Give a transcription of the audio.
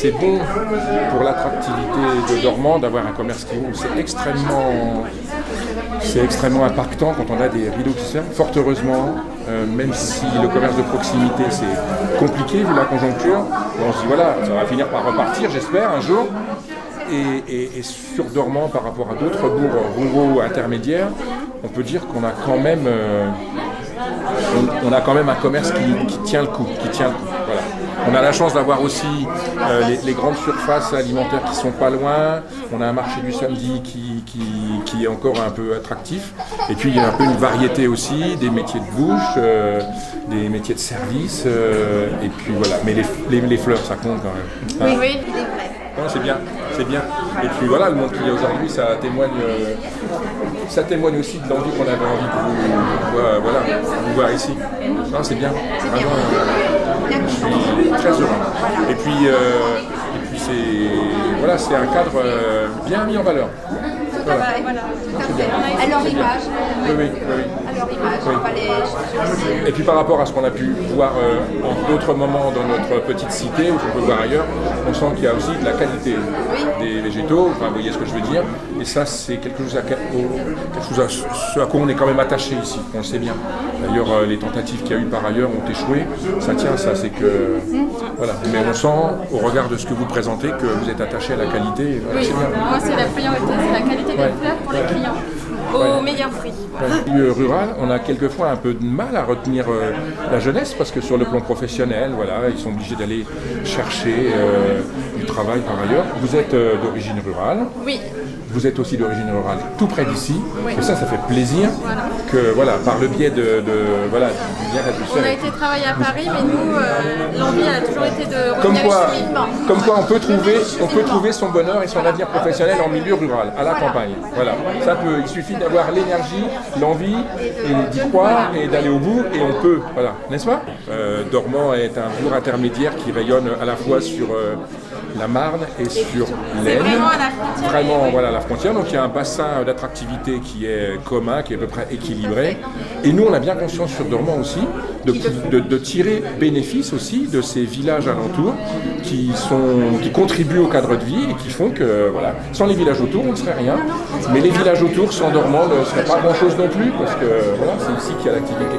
c'est bon pour l'attractivité de Dormans d'avoir un commerce qui ouvre. C'est extrêmement impactant quand on a des rideaux qui se ferment. Fort heureusement, même si le commerce de proximité c'est compliqué vu la conjoncture, on se dit voilà, ça va finir par repartir, j'espère, un jour. Et sur Dormans, par rapport à d'autres bourgs ruraux intermédiaires, on peut dire qu'on a quand même, un commerce qui tient le coup, Voilà. On a la chance d'avoir aussi les grandes surfaces alimentaires qui sont pas loin. On a un marché du samedi qui est encore un peu attractif. Et puis il y a un peu une variété aussi, des métiers de bouche, des métiers de service. Et puis voilà. Mais les fleurs, ça compte quand même. Oui, il est vrai. Non, c'est bien. Et puis voilà, le monde qu'il y a aujourd'hui, ça témoigne aussi de l'envie qu'on avait envie de vous voir ici. Non, c'est bien. Vraiment, je suis très heureux. Et puis c'est un cadre bien mis en valeur. Voilà. À leur image. Oui. À leur image. Oui. Et puis par rapport à ce qu'on a pu voir en d'autres moments dans notre petite cité, ou qu'on peut voir ailleurs, on sent qu'il y a aussi de la qualité des végétaux, enfin, vous voyez ce que je veux dire. Et ça, c'est quelque chose à ce à quoi on est quand même attaché ici, on le sait bien. D'ailleurs, les tentatives qu'il y a eu par ailleurs ont échoué. Ça tient, ça, c'est que... Voilà. Mais on sent, au regard de ce que vous présentez, que vous êtes attaché à la qualité. Voilà, oui, c'est bien. Moi, c'est la priorité, c'est la qualité des fleurs pour les clients. Au meilleur prix. Voilà. Au milieu rural, on a quelquefois un peu de mal à retenir la jeunesse parce que sur le plan professionnel, voilà, ils sont obligés d'aller chercher du travail par ailleurs. Vous êtes d'origine rurale. Oui. Vous êtes aussi d'origine rurale, tout près d'ici. Oui. Et ça fait plaisir que, par le biais du lien On a été travailler à Paris, mais nous, l'envie a toujours été de revenir cheminement. Comme quoi, on peut trouver son bonheur et son avenir professionnel en milieu rural, à la campagne. Voilà. Il suffit d'avoir l'énergie, l'envie, et d'y croire et d'aller au bout, et on peut. Voilà, n'est-ce pas? Dormans est un bourg intermédiaire qui rayonne à la fois sur la Marne et sur l'Aisne. Vraiment à la frontière. Vraiment, la frontière. Donc il y a un bassin d'attractivité qui est commun, qui est à peu près équilibré. Et nous, on a bien conscience sur Dormans aussi de tirer bénéfice aussi de ces villages alentours qui contribuent au cadre de vie et qui font que, sans les villages autour, on ne serait rien. Mais les villages autour, sans Dormans, ne serait pas grand-chose non plus, parce que c'est ici qu'il y a l'activité.